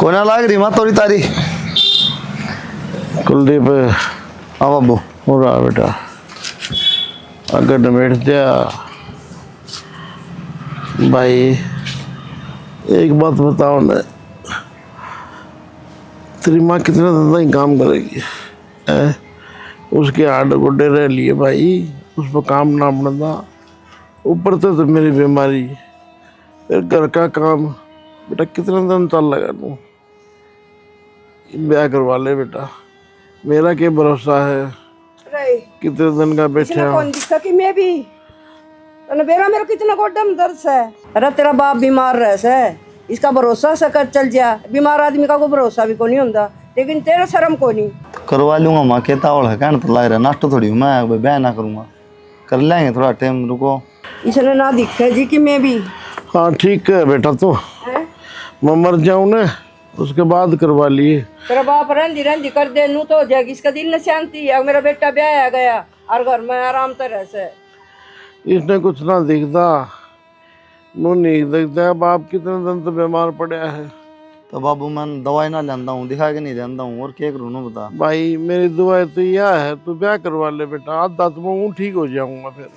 कोना लाग रही माँ तोरी तारी कुलदीप हाँ बाबू हो रहा बेटा अगर निमेट दिया भाई। एक बात बताओ ना, तेरी माँ कितना धंधा ही काम करेगी है? उसके हाथ गोडे रह लिए भाई, उस पर काम ना बनता। ऊपर से तो मेरी बीमारी, फिर घर का काम। बेटा कितना दिन चल लगा तू, ब्याह करवा ले बेटा, मेरा क्या भरोसा है कितने दिन का बैठे इसने कौन दिखा कि मैं भी तने बेरा मेरा कितना गोड्डा में दर्द है। अरे तेरा बाप बीमार रह से, इसका भरोसा से कर चल जा। बीमार आदमी का कोई भरोसा भी को नहीं होता, लेकिन तेरा शर्म को नहीं। तो करवा लूंगा माँ कहता है कहना तो लग रहा है नाश्ता थोड़ी हूँ मैं ब्याह ना करूँगा, कर लेंगे थोड़ा टाइम रुको। इसने ना दिखा जी कि मैं भी हाँ ठीक है बेटा, तो मैं मर जाऊँ ना उसके बाद करवा लिए। तेरा बाप रंदी रंदी कर दे नू तो हो जाएगी, इसका दिल न शांति है। मेरा बेटा ब्याह आ गया और घर में आराम तरह से। इसने कुछ ना दिखता, मुँह नहीं दिखता। बाप कितने दिन तो बीमार पड़ा है। तो बाबू मैं दवाई ना लेता हूँ, दिखा के नहीं देता हूँ, और क्या करूँ ना बता। भाई मेरी दुआ तो यह है तू ब्याह करवा ले बेटा, आधा तो मैं ठीक हो जाऊंगा फिर।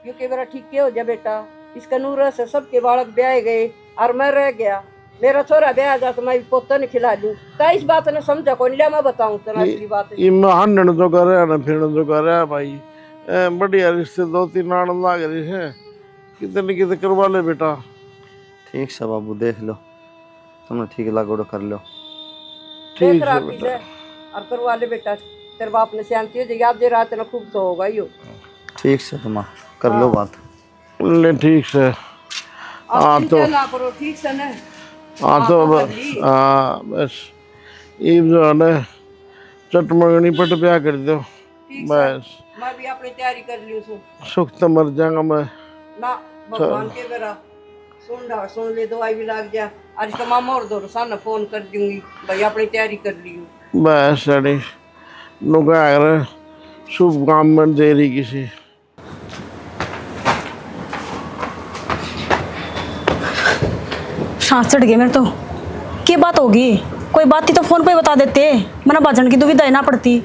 क्योंकि मेरा ठीक क्या हो जाए बेटा, इसका नूर से सबके बालक ब्याह गए और मैं रह गया। मेरा छोरा ब्याह जा तो मैं पोता नहीं खिला दूं। तो इस बात ने समझा कौन लिया, मैं बताऊं तेरा असली बात। ये हंडन तो कर रहा है ना फिर तो कर रहा है भाई। बढ़िया रिश्ते 2-3 आनंद लाग रहे हैं, कितने कितने करवा ले बेटा। ठीक है बाबू देख लो, तुमने ठीक लगा कर लो। ठीक है बेटा, और करवा ले बेटा, तेरे बाप ने शांति हो जाएगी। आज दे रात ना खूब तो होगा यो। ठीक है तुम कर लो बात। ले ठीक से। हाँ तो ना करो ठीक से ना। हाँ तो हाँ बस ये जो है ना चटमंगनी पट ब्याह कर दो बस। मैं भी अपनी तैयारी कर ली हूँ। सुख तो मर जाऊंगा मैं ना भगवान के बेरा सुन ले, दवाई भी लग जा। आज का मामा और दो सामने फोन कर दूंगी भाई, अपनी तैयारी कर ली हूँ बस। अरे नुका शुभ काम में दे रही किसी। सांस चढ़ गई मेरे तो। क्या बात होगी, कोई बात थी तो फोन पे बता देते, मना बाजन की दुविधा ना पड़ती।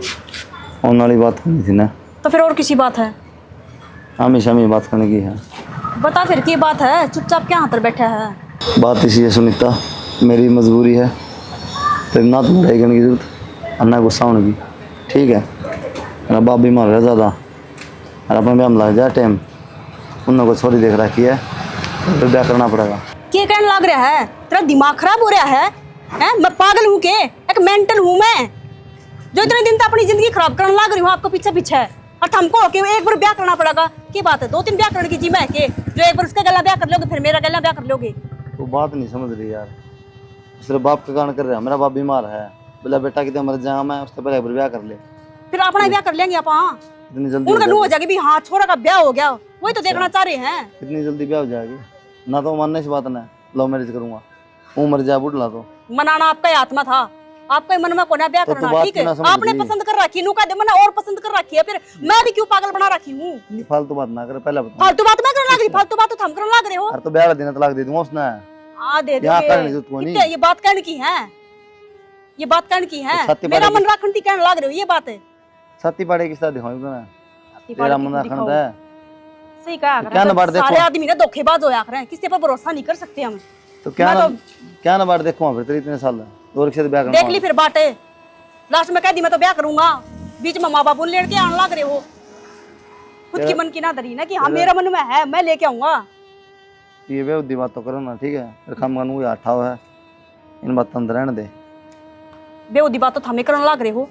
होने वाली बात करनी थी ना, तो फिर और किसी बात है? हमेशा में बात करने की है। बता फिर की बात है, चुपचाप क्या हाथ पर बैठा है? बात इसी है सुनीता, मेरी मजबूरी है, फिर ना तुम लड़ाई करने की जरूरत और ना गुस्सा होने की, ठीक है? मेरा बाप बीमार है ज़्यादा और अपने ब्याह में लग जाए टाइम, उन को छोरी देख रखी है, फिर ब्याह करना पड़ेगा। क्या कहने लग रहा है? तेरा दिमाग खराब हो रहा है? मैं पागल हूँ के? एक मेंटल हूँ मैं, जो इतने दिन तक अपनी जिंदगी खराब करने लग रही हूँ आपको पीछे पीछे। और हमको के एक बार ब्याह करना पड़ेगा, क्या बात है? 2-3 ब्याह करने की जी मैं के, जो एक बार उसका गला ब्याह कर लोगे फिर मेरा गला ब्याह कर लोगे। तो बात नहीं समझ रही यार, सिर्फ बाप के कारण कर रहा है। मेरा बाप बीमार है, बोला बेटा कितने मर जाऊंगा मैं, उससे पहले ब्याह कर ले, फिर अपना ब्याह कर लेंगे आप। इतनी जल्दी उनका हो जाएगी भी, हाँ छोरा का ब्याह हो गया, वही तो देखना चाह रहे हैं। इतनी जल्दी ब्याह हो जाएगी ना, तो मानने से बात ना लव मैरिज करूंगा, वो मर जाए बुढ़ला तो मनाना आपका ही आत्मा था, आपका ही मन में कोना ब्याह करना, ठीक है? आपने पसंद कर रखी, नु का मैंने और पसंद कर रखी है, फिर मैं भी क्यों पागल बना रखी हूँ? ये फालतू बात ना करे, पहले बता। फालतू बात मैं करने लग रही, फालतू बात तो हम करने लग रहे हो। अरे तो ब्याह देना तलाक दे दूंगा उसने। हाँ दे यहाँ करने दोगे, जो तू नहीं। ठीक है? ये बात कहने की है, ये बात कहने की है। तो मेरा मन राखण की कहने लग रहे हो, ये बात है। सती पाड़े की साथ दिखाऊंगी ना, तेरा मन राखण है। सही कहा क्या ना बात देखो, सारे आदमी ना धोखेबाज होया करे, किसी पर भरोसा नहीं कर सकते हम। तो क्या ना बात देखो फिर, तेरे इतने साल दो रिक्शे से ब्याह करना। देख ली फिर बातें, लास्ट में कह दी मैं तो ब्याह करूंगा, बीच में माँ बाप लेके आने लग रहे हो। खुद की मन की ना धरी ना कि हाँ मेरा मन में है, मैं लेके आऊंगा। ये बेउद्दी बात तो करो ना, ठीक है? फिर खम कानू यार ठाव है, इन बात अंदर रहने दे। बेउद्दी बात तो हमें करने लग रहे हो,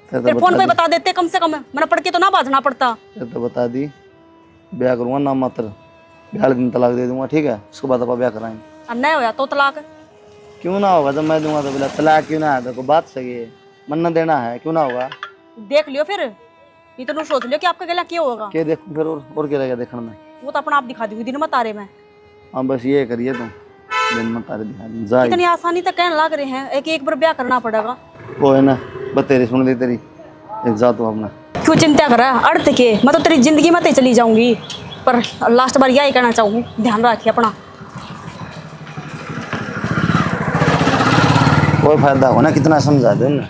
फिर फोन पे बता देते कम से कम, मैंने पढ़ के तो ना बाजना पड़ता। तो बता दी ब्याह करूंगा ना मात्र, ब्याह दिन तलाक दे दूंगा, ठीक है? उसके बाद अपन ब्याह कराएंगे। और नहीं होया तो तलाक? क्यों ना होगा, जब मैं दूंगा तो बोला तलाक क्यों ना है? देखो बात सही है, मन्ना देना है, क्यों ना होगा? देख लियो फिर, ये तो सोच लियो कि आपका गला क्या होगा। क्या देखूं फिर, और क्या रहेगा देखने में? वो तो अपना आप दिखा दूंगी दिन में तारे में। हाँ बस ये करिए तुम, दिन में तारे दिखा दूं जा। इतनी आसानी तक कहने लग रहे हैं, एक बार ब्याह करना पड़ेगा। वो है ना, बस तेरी सुन ली तेरी, एक जा तू अपना। क्यों चिंता कर रहा है अर्थ के, मैं तो तेरी जिंदगी में चली जाऊंगी, पर लास्ट बार यही कहना चाहूँ, ध्यान रखिए अपना। कोई फायदा हो ना, कितना समझा दे ना।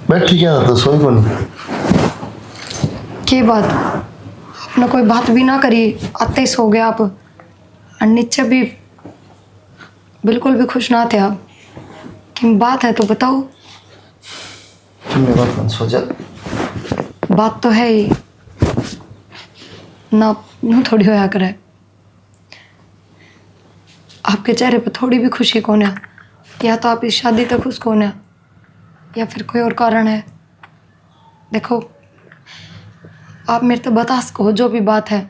बैठ क्या था, सोई को नहीं। के बात आपने कोई बात भी ना करी, आते ही सो गए आप। और नीचे भी बिल्कुल भी खुश ना थे आप। कि बात है तो बताओ। तुमने बात मत सोचा। बात तो है ही ना, यूं थोड़ी होया करे। आपके चेहरे पर थोड़ी भी खुशी कौन है? या तो आप इस शादी तक खुश कौन है, या फिर कोई और कारण है। देखो आप मेरे तो बता सको जो भी बात है।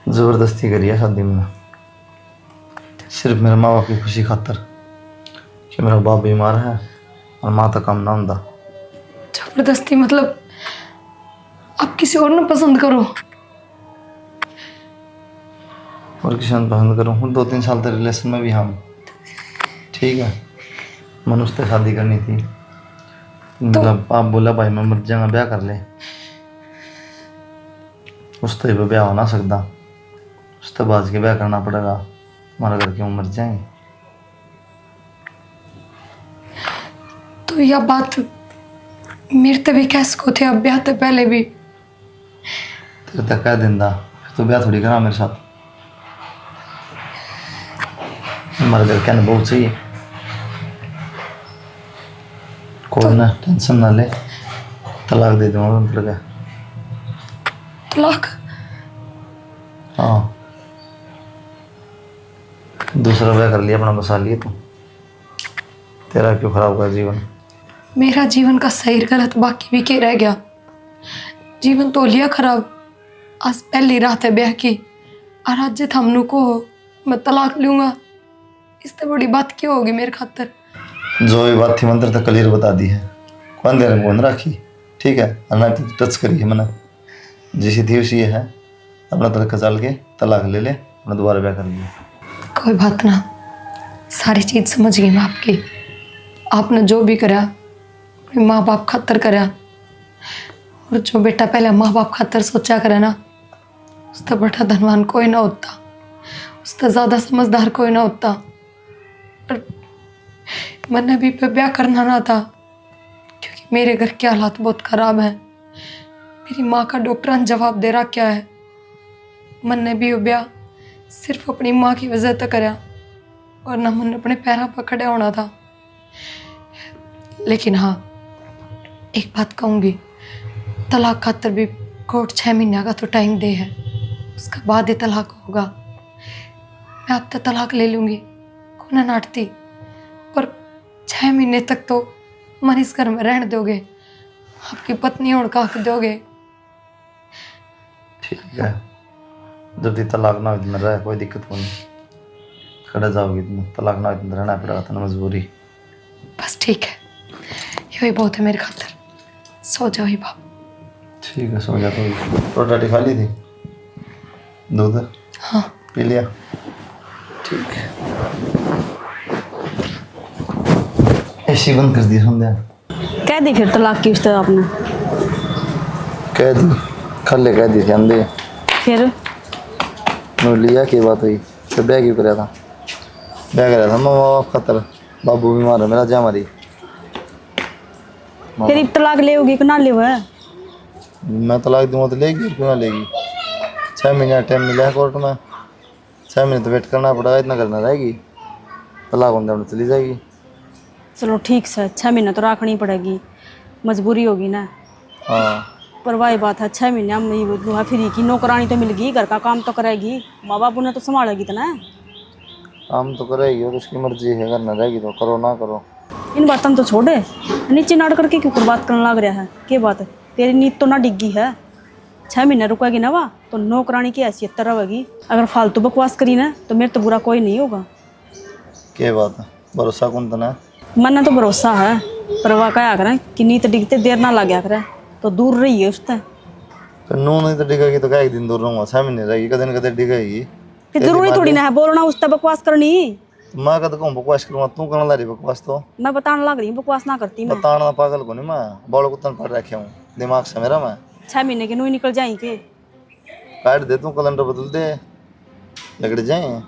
जबरदस्ती करी है शादी में, सिर्फ मेरे माँ बाप की खुशी खातर कि मेरा बाप बीमार है और माँ तो काम ना होता। जबरदस्ती मतलब आप किसी और ने पसंद करो? और किसी ने पसंद करूँ हूँ, 2-3 साल तक रिलेशन में भी हम। ठीक है, मनुष्य से शादी करनी थी, मतलब आप बोला भाई मैं मर जाऊंगा, ब्याह कर ले। उस तो ब्याह हो ना सकता, उस तो बाज के ब्याह करना पड़ेगा, हमारा घर क्यों मर जाएंगे। तो यह बात मेरे तभी कह सको थे, अब ब्याह तो पहले भी। तेरे तक कह देंदा, फिर तो ब्याह थोड़ी करा मेरे साथ। हमारे घर कहने बहुत सही है, कोई ना टेंशन ना ले, तलाक दे दूंगा मतलब क्या। तलाक? हाँ, दूसरा ब्याह कर लिया, अपना बसा लिए तो तेरा क्यों खराब कर जीवन। मेरा जीवन का सही गलत बाकी भी क्या रह गया? जीवन तो लिया खराब। आज पहली रात है ब्याह की और आज जे थमनू को मैं तलाक लूंगा, इससे बड़ी बात क्या होगी मेरे खातर? जो भी बात थी मंत्र तक क्लियर बता दी है, कौन देर में राखी। ठीक है, ना टच करी है मैंने, जैसी थी उसी है, अपना तरीका चल के तलाक ले ले, अपना दोबारा ब्याह कर लिया। कोई बात ना, सारी चीज समझ गई मैं आपकी। आपने जो भी करा अपने माँ बाप खातर करा, और जो बेटा पहले माँ बाप खातर सोचा करे ना, उससे बड़ा धनवान कोई ना होता, उससे ज़्यादा समझदार कोई ना होता। और मैंने भी पे ब्याह करना ना था, क्योंकि मेरे घर के हालात बहुत ख़राब हैं। मेरी माँ का डॉक्टर ने जवाब दे रहा क्या है। मैंने भी वो ब्याह सिर्फ अपनी माँ की वजह से करा, और ना मैंने अपने पैरों पर खड़े होना था। लेकिन हाँ, एक बात कहूँगी, तलाक खातर भी कोर्ट 6 महीने का तो टाइम दे है, उसका बाद ही तलाक होगा। मैं अब तक तलाक ले लूँगी, कौन नाटती, पर 6 महीने तक तो मन इस घर में रहने दोगे, आपकी पत्नी और का हक दोगे। ठीक है, जब तक तलाक ना हो तो रहे, कोई दिक्कत नहीं, खड़े जाओगी तुम, तलाक ना हो तो रहना पड़ेगा, तो मजबूरी। बस ठीक है, यही बहुत है मेरे खातर। सो जाओ ही बाप। ठीक है, सो जा। तो रोटी खा ली थी, दूध हाँ पी लिया। ठीक है, ऐसी बंद कर दी संध्या। कह दी फिर तलाक की उससे आपने? कह दी, कल कह दी थी अंधे। फिर लिया की बात हुई, तो ब्याह क्यों कराया था? ब्याह कराया था माँ बाप खातर, बाबू बीमार है मेरा, जा मारी। फिर तलाक ले होगी कि ना ले है? मैं तलाक दूंगा तो लेगी, और क्यों ना लेगी। 6 महीने टाइम मिला है कोर्ट में, 6 महीने तो वेट करना पड़ेगा, इतना करना रहेगी, तलाक होने में चली जाएगी। चलो ठीक से 6 महीने तो रखनी पड़ेगी, मजबूरी होगी ना। हाँ, पर वही बात है, 6 महीने में दुआ फिरी की नौकरानी तो मिल गई, घर का काम तो करेगी, माँ बाप उन्हें तो संभालेगी तो ना। काम तो करेगी, और उसकी मर्जी है, करना रहेगी तो करो ना करो। इन बातों तो छोड़े, नीचे नाड़ करके क्यों बात करने लग रहा है? क्या बात है, तेरी नींद तो ना डिग्गी है। 6 महीने रुकेगी ना वह तो नौकरानी की हैसियत तो रहेगी। अगर फालतू बकवास करी ना तो मेरे तो बुरा कोई नहीं होगा। क्या बात है, भरोसा कौन था ना? मन तो भरोसा है, पर वह क्या करें कि नींद डिगते देर ना लग गया करे, तो दूर रही है उससे। तो नू नहीं तो डिगेगी तो क्या एक दिन दूर रहूँगा, 6 महीने रहेगी, कदे न कदे डिगेगी। फिर जरूरी थोड़ी ना है बोलना उससे बकवास करनी। तो मैं कद कहूँ बकवास करूँगा, तू करने ला रही बकवास तो। मैं बताने लग रही हूँ, बकवास ना करती मैं। बताना पागल को नहीं मैं, बॉल कुत्तन पर रखे हूँ दिमाग से मेरा मैं। 6 महीने के नू ही निकल जाएंगे। काट दे तू, कैलेंडर बदल दे, लगड़ जाए।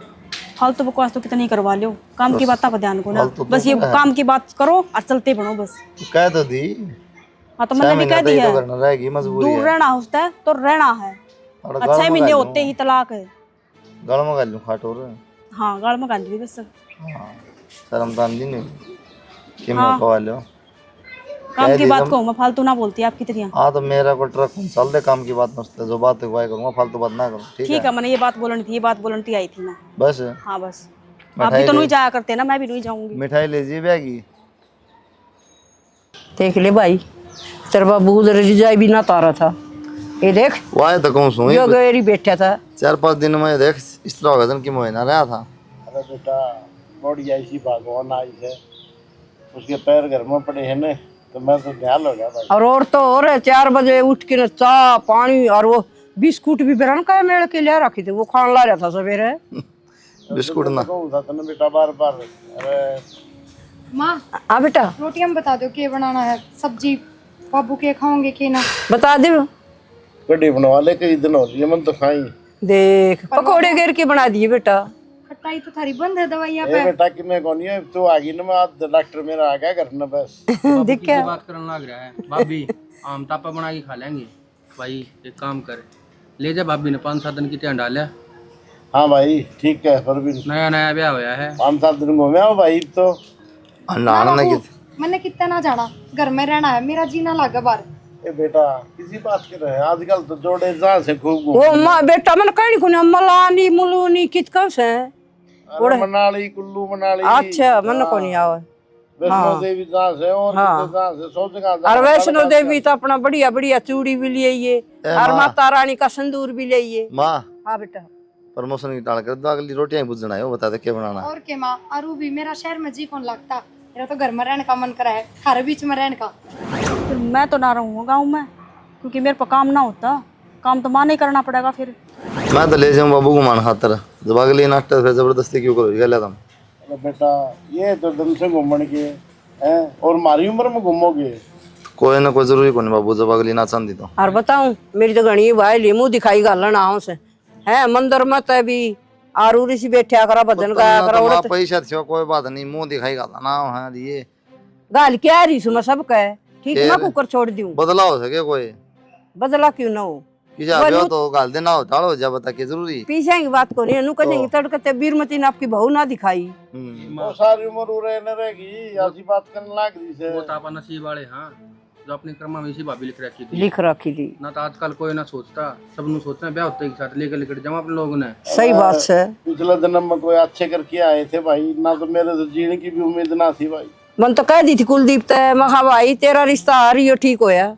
फालतू बकवास तो कितनी करवा लो, काम की बात पर ध्यान को ना। फालतू तो बस ये है। काम की बात करो और चलते बढ़ो बस। तू कह तो दी, हाँ तो मैंने भी कह दिया तो है, करना रहेगी, मजबूरी दूर है। रहना होता है तो रहना है। और और गाल 6 में महीने गाल होते ही तलाक है। गाल में गाल खाटो रे। हाँ गाल में गाल दी बस। हाँ शर्म तान दी नहीं कि हाँ। मैं कवा लो। काम की बात कहूँ मैं, फालतू ना बोलती आपकी तरह। हाँ तो मेरा को ट्रक चल दे, काम की बात मस्त है, जो बात है करूँगा, फालतू बात ना करूँ, ठीक ठीक है। है, मैंने ये बात बोलनी थी, ये बात बोलनी थी, आई थी मैं। बस हाँ बस। आप भी मिठाई तो नहीं ले, जाया करते ना, मैं भी नहीं जाऊंगी। मिठाई लीजिए बैगी। देख ले भाई, तेरा बाबू उधर रिजाई भी ना तारा था, ये देख वाह तो कहूँ सुन, जो गैरी बैठा था। 4-5 दिन में देख इस तरह का की महीना रहा था। अरे बेटा बड़ी ऐसी भगवान आई है, उसके पैर घर में पड़े हैं ना, तो मैं तो ध्यान हो गया भाई। और तो और 4 बजे उठ के न चाह पानी और वो बिस्कुट भी बेरन का मेल के लिए रखी थी, वो खान ला रहा था सवेरे। बिस्कुट ना कहूँ था ना बेटा बार बार। अरे माँ हाँ बेटा रोटियां बता दो क्या बनाना है, सब्जी बाबू के खाओगे कि ना। बता दे। कड़ी बनवा ले, कई दिन हो रही है मन तो खाई। देख पकौड़े घेर के बना दिए बेटा। खटाई तो थारी बंद है दवाइयाँ ए बेटा कि मैं कौन है तू आ गई ना, मैं आज डॉक्टर मेरा आ गया घर ना बस। देख क्या बात करने लग रहा है भाभी, आम तापा बना के खा लेंगे। भाई एक काम कर, ले जा भाभी ने 5-7 दिन की ध्यान डाला। हाँ भाई ठीक है, पर भी नया नया ब्याह होया है। 5-7 दिन घूमे आओ भाई। तो मैंने कितना ना जाना, घर में रहना है, मेरा जीना लगा बार। ए बेटा किसी बात के रहे, आजकल तो जोड़े जहाँ से खूब घूम। वो माँ बेटा मन कहीं को मलानी मुलूनी कित कब से अरे मनाली कुल्लू मनाली। अच्छा मन को नहीं आवे। वैष्णो देवी जहाँ से और जहाँ से सौ जगह। और वैष्णो देवी तो अपना बढ़िया बढ़िया चूड़ी भी लिए और माता रानी का सिंदूर भी लिए। माँ हाँ बेटा प्रमोशन की टाल कर दो, अगली रोटियां बुझना है, वो बता दे क्या बनाना। और के माँ अरू भी मेरा शहर में जी कौन लगता, मेरा तो घर में रहने का मन करा है, हर बीच में रहने का। फिर मैं तो ना रहूँगा गाँव में, क्योंकि मेरे पर काम ना होता, काम तो माँ नहीं करना पड़ेगा फिर। मैं तो ले जाऊँ बाबू को मान खातर, जब अगली नाश्ता फिर जबरदस्ती क्यों करो, गया तुम। अरे बेटा ये तो दिन से घूमने के हैं, और हमारी उम्र में घूमोगे। कोई ना कोई जरूरी को नहीं बाबू, जब अगली ना चांदी तो। और बताऊं मेरी तो घनी भाई लीमू दिखाई गालन आओ से है मंदिर में तो भी आरूरी सी बैठा करा भजन गाया करा तो उड़त पैसा थी कोई बात नहीं, मुंह दिखाई गाता ना है ये गाल क्या रही सु मैं सब कहे ठीक मैं कुकर छोड़ दूं, बदला हो सके कोई बदला क्यों ना हो। कि जा ब्याह तो गाल देना हो टालो जा, बता के जरूरी पीछे की बात को नहीं अनु कहेंगे तड़कते बीरमती ने आपकी बहू ना दिखाई। वो सारी उम्र रहने रहेगी, ऐसी बात करने लग रही से। वो तापा नसीब वाले, हाँ जो अपने कर्मा में इसी भाभी लिख रखी थी लिख रखी थी ना, तो आजकल कोई ना सोचता, सब नु सोचते हैं ब्याह होते के साथ लेकर लेकर जमा अपने लोगों ने। सही बात से। पिछले जन्म में कोई अच्छे करके आए थे भाई, ना तो मेरे से जीने की भी उम्मीद ना थी भाई। मन तो कह दी थी कुलदीप तय महा भाई तेरा रिश्ता आ रही हो ठीक होया।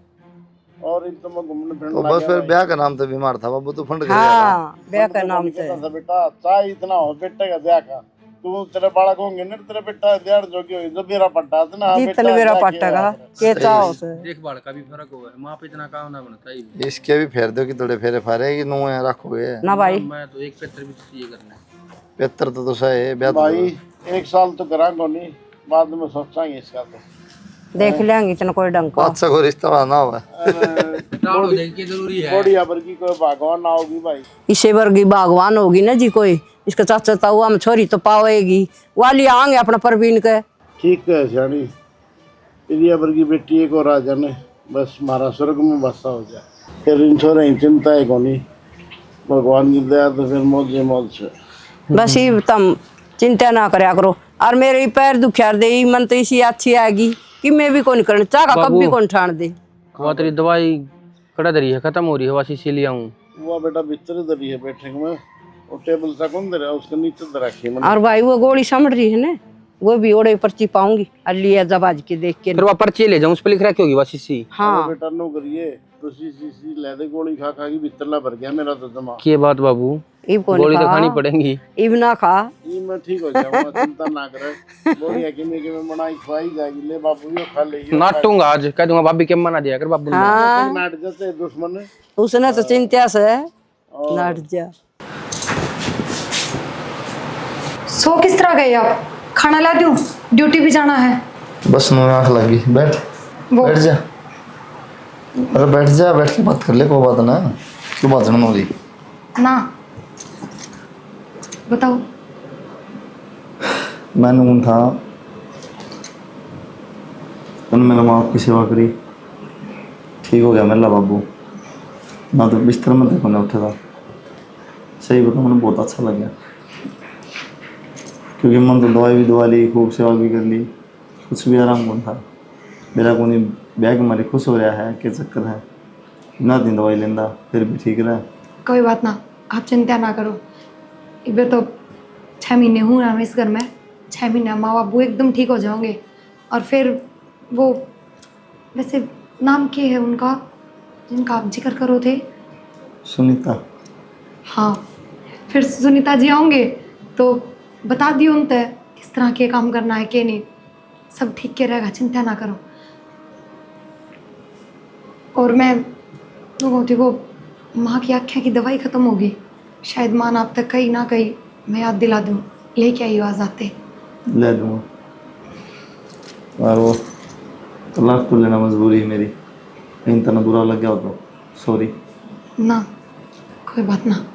और इन तो मैं घूमने फिरने तो बस फिर ब्याह का नाम तो बीमार था बाबू, तो फंड कर हाँ ब्याह का नाम से था बेटा, चाहे इतना हो बेटे का ब्याह का, तू तेरे बालक होंगे ना, तेरे बेटा ब्याह जो की जो मेरा पट्टा था ना, जीतन मेरा पट्टा का के चाहो से देखभाल का भी फर्क हुआ है, माँ पे इतना काम ना बनता ही। इसके भी फेर दो कि थोड़े फेरे फारे कि नुए रखोगे ना भाई। मैं तो एक पेत्र भी चाहिए करना है। बेहतर तो सही ब्याह तो भाई 1 साल तो करांगा नहीं, बाद में सोचांगे इसका। तो देख लेंगे इतना कोई डंक का अच्छा कोई रिश्ता ना हुआ डालो देख के जरूरी है। बढ़िया वर्गी कोई भगवान ना होगी भाई। इसे वर्गी बागवान होगी ना जी कोई, इसका चाचा ताऊ हम छोरी तो पावेगी वाली आएंगे अपना परवीन के। ठीक है सियानी, प्रिया वर्गी बेटी एक और आ जाने, बस हमारा स्वर्ग में बसा हो जाए, फिर इन छोरे चिंता है कोनी, भगवान की दया तो फिर मौज मौज से। बस ही तुम चिंता ना करया करो। और मेरे पैर दुखियार दे मन तो इसी अच्छी आएगी कि मैं भी कौन करना चाह कब भी कौन ठान दे। वो तेरी दवाई कड़ा दरी है, खत्म हो रही है, वासी से लिया हूँ। वो बेटा बिस्तर दरी है बैठे में, और टेबल सा कौन दे रहा है, उसके नीचे दे रखी है। और भाई वो गोली समझ रही है ना, वो भी ओड़े पर्ची पाऊंगी अलिया जबाज के देख के। फिर वो पर्ची ले जाऊँ, उस पर लिख रखी होगी वासी सी। हाँ बेटा नो करिए तो सी ले दे, गोली खा खा के बिस्तरला भर गया मेरा तो दिमाग। की बात बाबू, इब कौन गोली तो खा खानी पड़ेगी। इब ना खा ये मैं ठीक हो जाऊंगा, चिंता ना करे। बढ़िया कि मैं बनाई खवाई जाएगी, ले बाबू यो खा ले यो। नाटूंगा आज, कह दूंगा भाभी के मना दिया कर बाबू ने। हाँ नाट जाते दुश्मन उसने तो चिंता से नाट जा। सो किस तरह गए आप? खाना ला दूं? ड्यूटी भी जाना है। बस मुँह में आँख लगी। बैठ वो बैठ जा। अरे बैठ जा, बैठ के बात कर ले, कोई बात ना। क्यों बात नहीं हो रही? ना बताओ। मैंने उन था उन्होंने मेरा माँ की सेवा करी, ठीक हो गया मेरा बाबू। ना तो बिस्तर में देखो ना उठा था। सही बताऊँ, मुझे बहुत अच्छा लगा, क्योंकि मन तो दवाई भी दवा ली, खूब सेवा भी कर ली, कुछ भी आराम कौन था मेरा को नहीं। बैग हमारी खुश हो रहा है, क्या चक्कर है? ना दिन दवाई लेंदा फिर भी ठीक रहा। कोई बात ना, आप चिंता ना करो। एक बार तो 6 महीने हूँ ना मैं इस घर में, 6 महीने माँ बाबू एकदम ठीक हो जाओगे। और फिर वो, वैसे नाम क्या है उनका जिनका आप जिक्र करो थे? सुनीता। हाँ, फिर सुनीता जी आओगे तो बता दियो उन तय किस तरह के काम करना है के नहीं, सब ठीक के रहेगा, चिंता ना करो। और मैं लोगों थी वो माँ की आँखें की दवाई ख़त्म होगी, शायद माँ आप तक कहीं ना कहीं मैं याद दिला दूँ, लेके आई आज आते। ले दूँगा। और वो तलाक तो लेना मजबूरी है मेरी, कहीं तना बुरा लग गया हो तो सॉरी। ना कोई बात ना,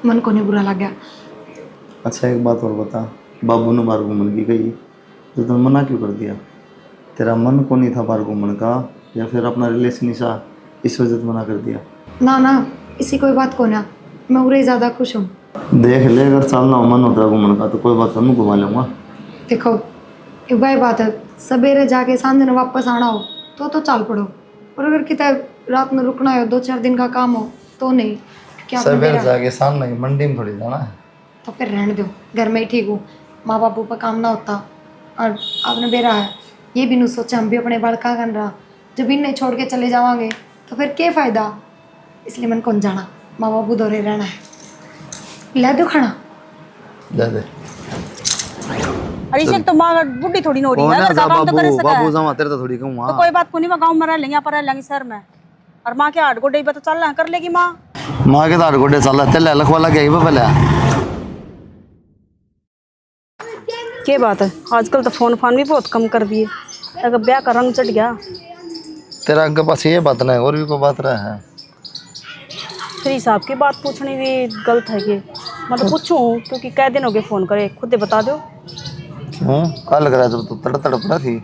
मन को नहीं बुरा लग गया। अच्छा एक बात और बता, बाबू ने बाहर घूमने की कही तो तुमने मना क्यों कर दिया? तेरा मन को नहीं था बाहर घूमने का, या फिर अपना रिलेशन ईसा इस वजह से मना कर दिया? ना ना, इसी कोई बात को ना, मैं उरे ज़्यादा खुश हूँ। देख ले, अगर चलना हो मन होता है घूमने का तो कोई बात नहीं, घुमा लूँगा। देखो एक भाई बात है, सवेरे जाके सांझ ने वापस आना हो तो चल पड़ो, और अगर कितना रात में रुकना हो, 2-4 दिन का काम हो तो नहीं। क्या सवेरे जाके सामने मंडी में थोड़ी जाना है। तो फिर रहने दो, घर में ही ठीक हूँ, माँ बापू पर काम ना होता। और आपने बेरा है ये भी नहीं सोचा हम भी अपने बाल का कर रहा, जब इन्हें छोड़ के चले जावांगे तो फिर क्या फ़ायदा। इसलिए मन कौन जाना, माँ बापू दौरे रहना है। ला दो खाना। जा दे। अरे इसे तो माँ बुढ़ी थोड़ी ना हो रही है, घर का काम तो करे सका है। जामा तेरे तो थोड़ी कहूँ। तो कोई बात को नहीं, मैं गाँव में रह लेंगे, यहाँ पर रह लेंगे शहर में। और माँ के हाथ गोडे पे तो चल रहा है, कर लेगी माँ। माँ के तार गोडे चल तेल लखवा लग गई पहले। क्या बात है, आजकल तो फोन फान भी बहुत कम कर दिए, अगर ब्याह का रंग चढ़ गया। तेरा आगे पास ये बात नहीं, और भी कोई बात रहा है? फिर हिसाब की बात पूछनी भी गलत है कि मतलब पूछूं, क्योंकि कई दिन हो गए फोन करे, खुद ही बता दो। क्यों? कल करा जब तू तड़पड़ा थी।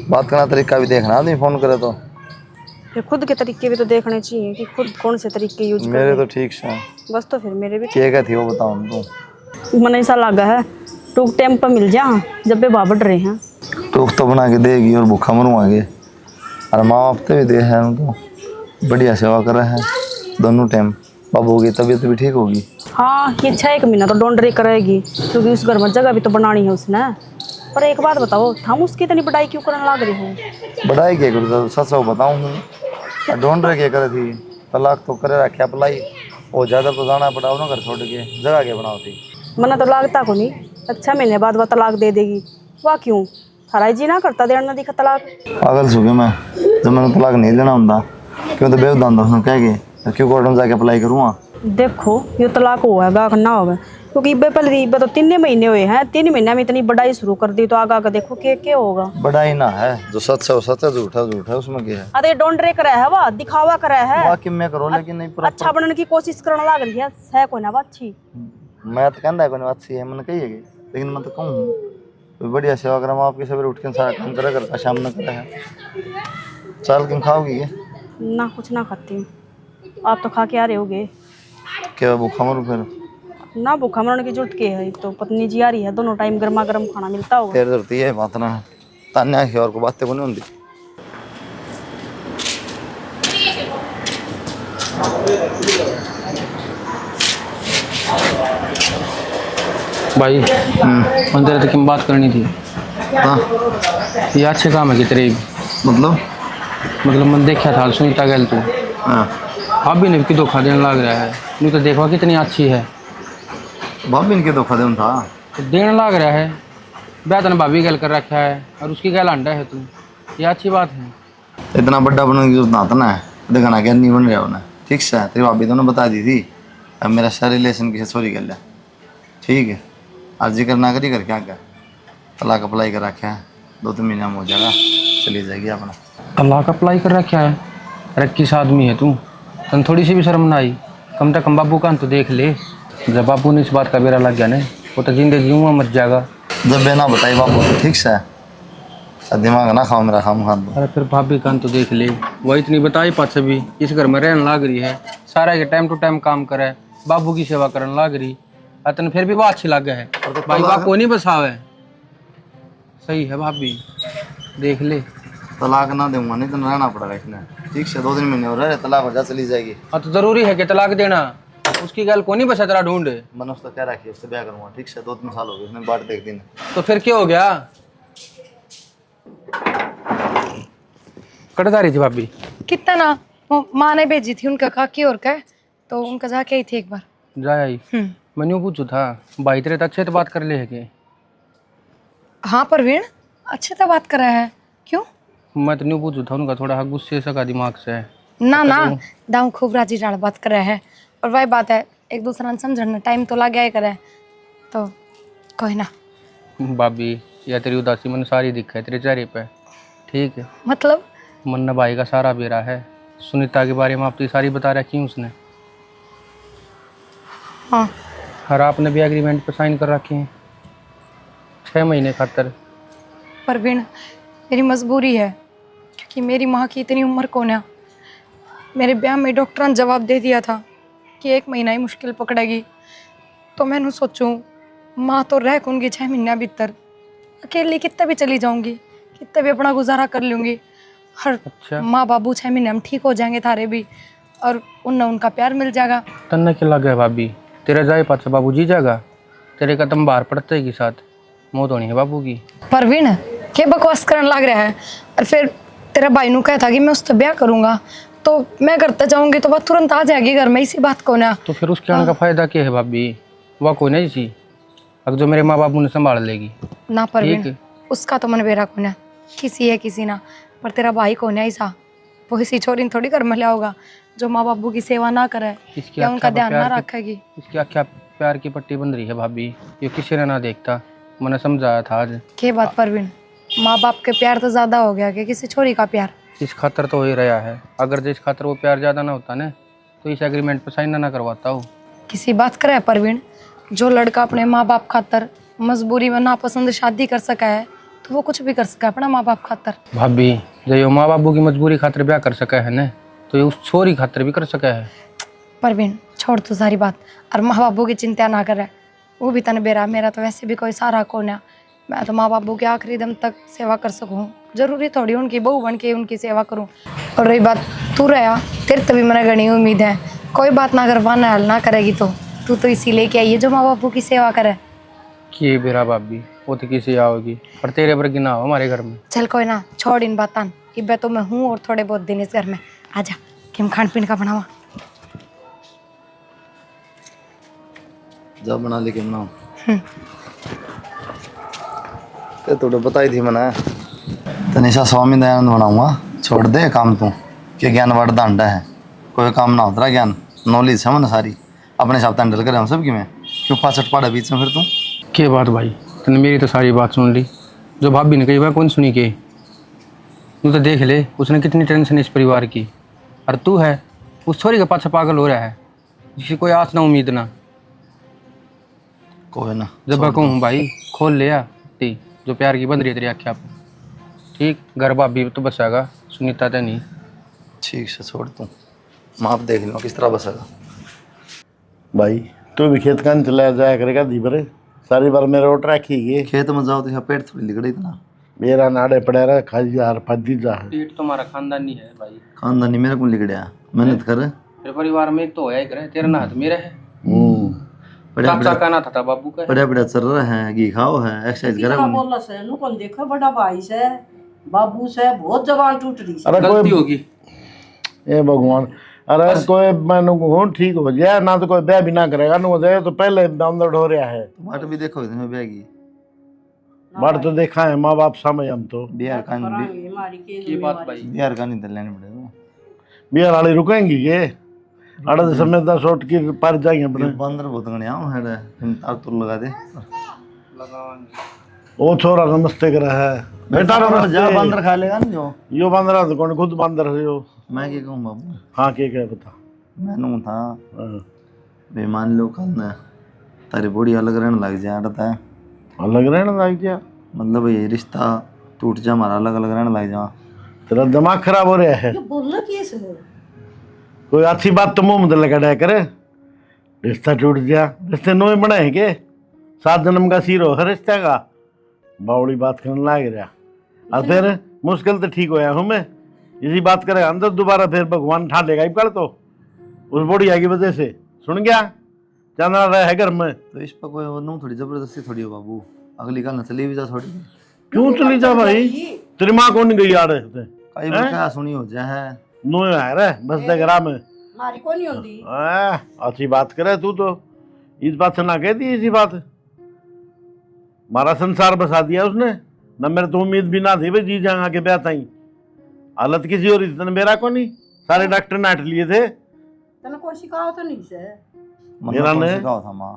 बात करना तरीका भी देखना, आदमी फोन करे तो फिर खुद के तरीके भी तो देखने चाहिए कि खुद कौन से तरीके यूज कर मेरे तो ठीक से। बस तो फिर मेरे भी क्या थी वो बताओ तू। मन ऐसा लगा है टूक टाइम पर मिल जा जब भी बाबड़ रहे हैं। टूक तो बना के देगी और भूखा मरवाएंगे, और माँ बाप तो भी दे है तो बढ़िया सेवा कर रहे हैं दोनों टाइम। बाबू की तबीयत भी ठीक होगी। हाँ, ये 6 महीना तो डोंडरी करेगी, क्योंकि उस घर में जगह भी तो बनानी है उसने। पर एक बात बताओ, हम उसकी इतनी बढ़ाई क्यों करने लग रहे हो? बढ़ाई क्या करूँ, सच बताऊँ ढूंढ रहे क्या करे थी, तलाक तो करे रखे अप्लाई, और ज़्यादा तो जाना पड़ा ना घर छोड़ के, जगह क्या बनाओ थी। मना तो लागता को नहीं, 6 महीने बाद वह तलाक दे देगी, वाह क्यों? थारा जी ना करता देना दिखा तलाक। पागल सुखे मैं, जब मैंने तलाक नहीं देना होता क्यों तो बेवदान दोस्तों कह गए क्यों कोर्ट में जाके अप्लाई करूँगा। देखो ये तलाक हुआ है बाग ना होगा, क्योंकि इब्बे पहले इब्बे तो 3 महीने हुए हैं, 3 महीने में इतनी बढ़ाई शुरू कर दी, तो आगे आगे देखो क्या होगा। बढ़ाई ना है, जो सच है वो सच है, झूठा झूठा है, उसमें क्या है। अरे डोंडरे करे है, वाह दिखावा करे है, वाकई में करो लेकिन नहीं पूरा अच्छा बनने की कोशिश करने लग रही है, सह को ना अच्छी। मैं तो कहता है कोई अच्छी है मैंने कही है, लेकिन मैं तो कहूँ कोई बढ़िया सेवा करा, आपके सवेरे उठ के सारा काम करे कर शाम में करे है। चाल क्यों खाओगी ये? ना कुछ ना खाती हूँ, आप तो खा के आ रहे होगे। क्या भूखा मरू फिर? ना भूखा मरने की जरूरत क्या है, तो पत्नी जी आ रही है, दोनों टाइम गर्मा गर्म खाना मिलता होगा। तेरे धरती है बात ना तान्या है, और को बातें को नहीं होती। भाई तेरे तक बात करनी थी। हाँ ये अच्छे काम है कि तेरे, मतलब मैं देखा था सुनीता गल तू हाँ भाभी ने भी धोखा देने लग रहा है, नहीं तो देखो कितनी अच्छी है। भाभी इनके धोखा दे था तो देने लग रहा है, ब्याह तने भाभी गल कर रखा है और उसकी गल अंडा है तू, ये अच्छी बात है। इतना बड़ा बनने की जरूरत ना है, दिखाना क्या नहीं बन रहा होना ठीक से। तेरी भाभी तो ने बता दी थी अब मेरा सारे रिलेशन की सॉरी कर लिया, ठीक है, आज जिक्र ना करी कर क्या क्या तलाक अप्लाई कर रखा है, 2-3 महीना में हो जाएगा, चली जाएगी अपना। तलाक अप्लाई कर रखा है? अरे किस आदमी है तू? तन थोड़ी सी भी शर्म ना आई? कम से कम बाबू का तो देख ले। जब बाबू ने इस बात का बेरा लग गया ना, वो तो जिंदगी यूं मर जाएगा। जब बेना बताई बाबू को, ठीक से दिमाग ना खाओ मेरा, खाम खान दो। अरे फिर भाभी का तो देख ले, वो इतनी बताई पाछ भी इस घर में रहने लाग रही है, सारा के टाइम टू टाइम काम करे, बाबू की सेवा करने लाग रही, अतन फिर भी वो अच्छी लगे है। भाई बाप को नहीं बसावे। सही है भाभी, देख ले। तलाक ना दूंगा, नहीं तो रहना पड़ेगा इसने, ठीक से 2-3 महीने हो रहे, तलाक हो जा, चली जाएगी। हाँ तो जरूरी है कि तलाक देना? उसकी गल को नहीं बसा तेरा ढूंढ। मैंने उसको कह रखी है, उससे ब्याह करूंगा, ठीक से 2-3 साल हो गए, उसने बात देख दी ना। तो फिर क्या हो गया? कटदा रही थी भाभी? कितना ना, वो माँ ने भेजी थी उनका काकी और का, तो उनका जाके आई थी एक बार। जाया ही मैंने यूं पूछू था, भाई तेरे तो अच्छे तो बात कर ले है के? हाँ परवीन, अच्छे से बात कर रहा है। क्यों? मैं तो न्यू पूछू था, उनका थोड़ा गुस्से सका दिमाग से है। ना ना, दाऊ खूब राजी डाल बात कर रहा है, और वही बात है, एक दूसरा ने समझना टाइम तो लग गया करे, तो कोई ना। भाभी या तेरी उदासी मैंने सारी दिखा है तेरे चेहरे पे, ठीक है? मतलब मन्ना भाई का सारा बेरा है, सुनीता के बारे में आप तो सारी बता रखी उसने। हाँ, और आपने भी एग्रीमेंट पे साइन कर रखे हैं 6 महीने खातर। परवीन मेरी मजबूरी है, क्योंकि मेरी माँ की इतनी उम्र को ना, मेरे ब्याह में डॉक्टर ने जवाब दे दिया था कि 1 महीना ही मुश्किल पकड़ेगी, तो मैंने सोचूं माँ तो रह कूँगी 6 महीना भीतर, अकेली कितना भी चली जाऊंगी, कितना भी अपना गुजारा कर लूँगी। हर अच्छा, माँ बाबू 6 महीने में ठीक हो जाएंगे थारे भी, और उनका प्यार मिल जाएगा। तन्ना क्या लगा है भाभी? तेरा जाए पास बाबू जी जाएगा, तेरे कदम बाहर पड़ते ही के साथ मौत होनी है बाबू की। परवीन क्या बकवास करने लग रहा है? और फिर तेरा भाई नु कहता कि मैं उससे ब्याह करूंगा, तो मैं करते जाऊंगी तो वह तुरंत आ जाएगी घर में, इसी बात को ना। तो फिर उसके आने का फायदा क्या है भाभी? वह कोई नहीं सी अगर जो मेरे माँ बाबू ने संभाल लेगी। ना परवीन, ठीक है। उसका तो मन बेरा को ना, किसी है किसी ना, पर तेरा भाई को ना ऐसा, वो इसी छोरी थोड़ी घर में लिया होगा जो माँ बाबू की सेवा ना करे इसकी या उनका आख्या ध्यान ना प्यार की- रखेगी। इसकी आख्या प्यार की पट्टी बंध रही है भाभी, ये किसी ने ना देखता। मैंने समझाया था आज। के बात परवीन, माँ बाप के प्यार तो ज्यादा हो गया कि किसी छोरी का प्यार। इस खातर तो हो ही रहा है, अगर जिस खातर वो प्यार ज़्यादा ना होता ना, तो इस एग्रीमेंट पर साइन ना करवाता हूँ। किसी बात करे परवीन, जो लड़का अपने माँ बाप खातर मजबूरी में नापसंद शादी कर सका है, तो वो कुछ भी कर सका अपना माँ बाप खातर। भाभी जब ये माँ बाबू की मजबूरी खातर ब्याह कर सका है ना, तो ये उस छोरी खातर भी कर सका है। परवीन छोड़ तू सारी बात, और माँ बाबू की चिंता ना करे, वो भी तन बेरा, मेरा तो वैसे भी कोई सहारा को ना, मैं तो माँ बाबू के आखिरी दम तक सेवा कर सकूँ, जरूरी थोड़ी उनकी बहू बन के उनकी सेवा करूँ। और रही बात तू रहा, तेरे तो भी मैंने घनी उम्मीद है, कोई बात ना करवाना हल ना करेगी, तो तू तो इसी लेके आई है जो माँ बापू की सेवा करे। कि बेरा भाभी वो तो किसी आओगी, पर तेरे वर्गी ना हो हमारे घर में। चल कोई ना, छोड़ इन बातान, इब्बे तो मैं हूँ और थोड़े बहुत दिन इस घर में, आजा किम खान पीन का बनावा। जब बना लेके बनाओ, ते तो बताई थी मैंने, तनिषा स्वामी दयानंद बनाऊंगा, छोड़ दे काम तू, कि ज्ञान वर्ड दांडा है, कोई काम ना होता ज्ञान, नॉलेज है मैंने सारी, अपने साथ हैंडल करे हम सब की, मैं क्यों 65 पड़ा बीच में फिर तू। क्या बात भाई, तूने मेरी तो सारी बात सुन ली, जो भाभी ने कही वह कौन सुनी के? तू तो देख ले उसने कितनी टेंशन इस परिवार की, और तू है उस छोरी के पाछे पागल हो रहा है, जिसकी कोई आस ना उम्मीद ना। कोई ना, जब मैं कहूँ भाई खोल लिया ती, जो प्यार की बंद रही है तेरी आख्या पे, ठीक घर भाभी तो बसाएगा, सुनीता तो नहीं। ठीक से छोड़ तू, माप देख लो किस तरह बसेगा। भाई तू भी खेत कान चला जाया करेगा दी बरे, सारी बार मेरे ओट रखी गई, खेत में जाओ तो यहाँ पेट थोड़ी लिगड़ी इतना, मेरा नाड़े पड़ा रहा खाई जा फजी जा। पेट तुम्हारा खानदानी है भाई, खानदानी मेरे को लिगड़िया, मेहनत कर, तेरे परिवार में एक तो होया ही करे, तेरा ना हाथ मेरा है। बढ़िया चाचा का ना था बाबू का है। बढ़िया बढ़िया चल रहा है, घी खाओ है, एक्सरसाइज करे कितना बोला से नु कौन देखो, बड़ा भाई से बाबू से बहुत जबान टूट रही से। अरे गलती कोई होगी। ए भगवान, अरे कोई मैंने हूँ ठीक हो जाए ना, तो कोई ब्याह भी ना करेगा ना, हो जाए तो पहले अंदर हो रहा है। बाट भी देखो इसमें बैगी, बार तो देखा है माँ बाप समझ, हम तो बिहार का हमारी के ये बात भाई, बिहार का नहीं तो लेने पड़ेगा। बिहार वाली रुकेंगी ये, अड़ समय दा शॉट की पार जाएंगे अपने बंदर बहुत गणिया है रे तार तुर लगा दे वो छोरा नमस्ते करा है बेटा नमस्ते जा बंदर खा लेगा ना जो यो बंदर तो कौन खुद बंदर है यो मैं क्या कहूँ बाबू हाँ क्या बता मैनू था हाँ। बेमान लो कल ने तारी बॉडी अलग रहने लग जाए अड़ता है अलग रहने लग गया मतलब ये रिश्ता टूट जा हमारा अलग अलग रहने लग जा तेरा दिमाग खराब हो रहा है ये बोलना कैसे है? कोई अच्छी बात तो मुंह में लगा डाया करे रिश्ता टूट गया रिश्ते नोए बनाए के 7 जन्म का सीरो है रिश्ते का बावड़ी बात करने लग रहा और फिर मुश्किल तो ठीक होया हूँ मैं इसी बात करे अंदर दोबारा फिर भगवान ठा लेगा कल तो उस बुढ़िया की वजह से सुन गया जाना रहा है घर में तो इस पर कोई वो नू थोड़ी जबरदस्ती थोड़ी हो बाबू अगली कल न चली भी जा थोड़ी क्यों चली जा भाई तेरी माँ कौन गई यार कई बार क्या सुनी हो जाए नोए आ रहा बस देगरा में हमारी कौन नहीं होती अच्छी बात करे तू तो इस बात से ना कह दी इसी बात मारा संसार बसा दिया उसने न मेरे तो उम्मीद भी ना थी भाई जी जाएगा के ब्याह ताई हालत किसी और इतने मेरा को नहीं सारे डॉक्टर नाट लिए थे तने कोई सिखाओ तो नहीं से मेरा ने सिखाओ था माँ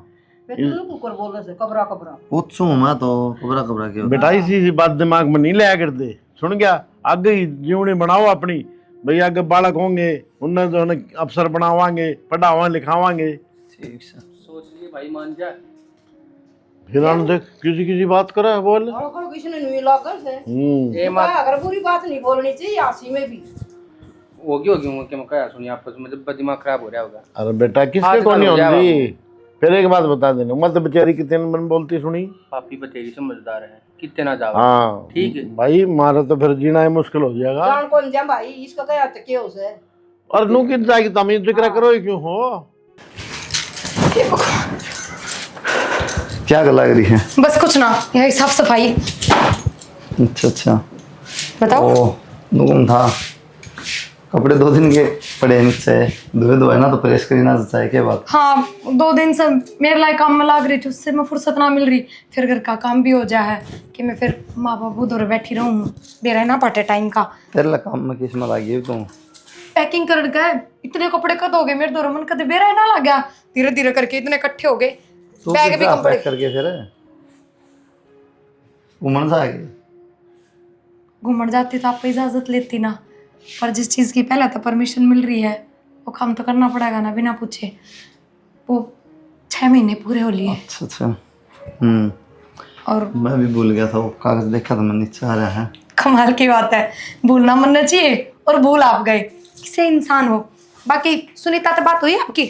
फिर तूने कुकर बोल रहे से कबरा कबरा पूछूं मैं तो कबरा कबरा के बेटा इसी बात दिमाग में नहीं लाया करते सुन गया आगे ही जीवनी बनाओ अपनी भाई आगे बालक होंगे उन्हें जो है अफसर बनावांगे पढ़ावांगे लिखावांगे ठीक से सोच लिए भाई मान जा फिर हम देख किसी किसी बात करे बोल और किसी ने नहीं लागल से ए मां अगर बुरी बात नहीं बोलनी चाहिए आसी में भी होगी कि मैं क्या सुनी आपस में जब दिमाग खराब हो रहा होगा अरे बेटा किसके आजकल को नहीं हो जाए होती फिर एक बात बता देना मत बेचारी कितने मन बोलती सुनी पापी बतेरी समझदार है कितने ना जाओ हाँ ठीक है भाई मारा तो फिर जीना ही मुश्किल हो जाएगा जान कौन जा भाई इसका क्या तके उसे और नू किन जाएगी तुम जिक्र करो क्यों हो क्या गला रही है बस कुछ ना यही साफ सफाई। अच्छा अच्छा बताओ। ओ दुगम था कपड़े 2 दिन के पड़े हैं नीचे धोए ना तो प्रेस करी ना चाहिए क्या बात हाँ 2 दिन से मेरे लायक काम में लाग रही थी उससे मैं फुर्सत ना मिल रही फिर घर का काम भी हो जाए है कि मैं फिर माँ बाबू उधर बैठी रहूँ मेरा ना पटे टाइम का तेरे ला काम में किस में लगी तू पैकिंग कर गए इतने कपड़े कद हो गए मेरे दो मन कदे बेरा ना लग गया धीरे धीरे करके इतने इकट्ठे हो गए तू बैग भी कम पड़े करके फिर घूमन जाएगी घूमन जाती तो आपको इजाजत लेती ना पर जिस चीज़ की पहले तो परमिशन मिल रही है वो काम तो करना पड़ेगा ना बिना पूछे वो 6 महीने पूरे हो लिए अच्छा अच्छा और मैं भी भूल गया था वो कागज देखा तो मैं नीचे आ रहा है कमाल की बात है भूलना मनना चाहिए और भूल आप गए किसे इंसान हो। बाकी सुनीता से बात हुई आपकी?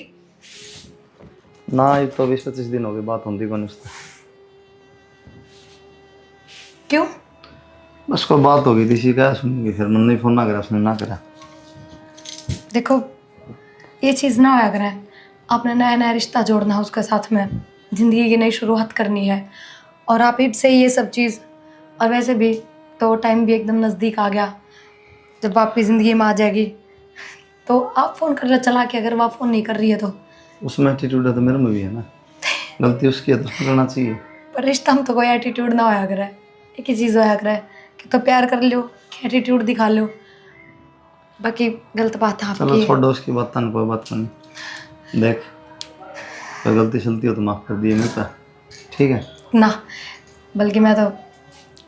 ना ये तो 20-25 दिन हो गए बात होती कौन उससे क्यों? बस कोई बात हो गई थी इसी क्या सुनेंगे फिर मैंने फोन ना करा उसने ना करा। देखो ये चीज़ ना होया करें आपने नया नया रिश्ता जोड़ना है उसके साथ में ज़िंदगी की नई शुरुआत करनी है और आप ही से ये सब चीज़ और वैसे भी तो टाइम भी एकदम नज़दीक आ गया जब आपकी ज़िंदगी में आ जाएगी तो आप फ़ोन कर रहे चला के अगर वो फ़ोन नहीं कर रही है तो उसमें एटीट्यूड है तो मेरे में भी है ना गलती उसकी है तो उसको करना चाहिए पर रिश्ता में तो कोई एटीट्यूड ना होया करे एक ही चीज़ होया करे कि तो प्यार कर लो कि एटीट्यूड दिखा लो बाकी गलत बात है चलो आपकी। छोड़ो उसकी बात ना कोई बात नहीं देख कोई गलती चलती हो तो माफ़ कर दिए मेरे ठीक है ना बल्कि मैं तो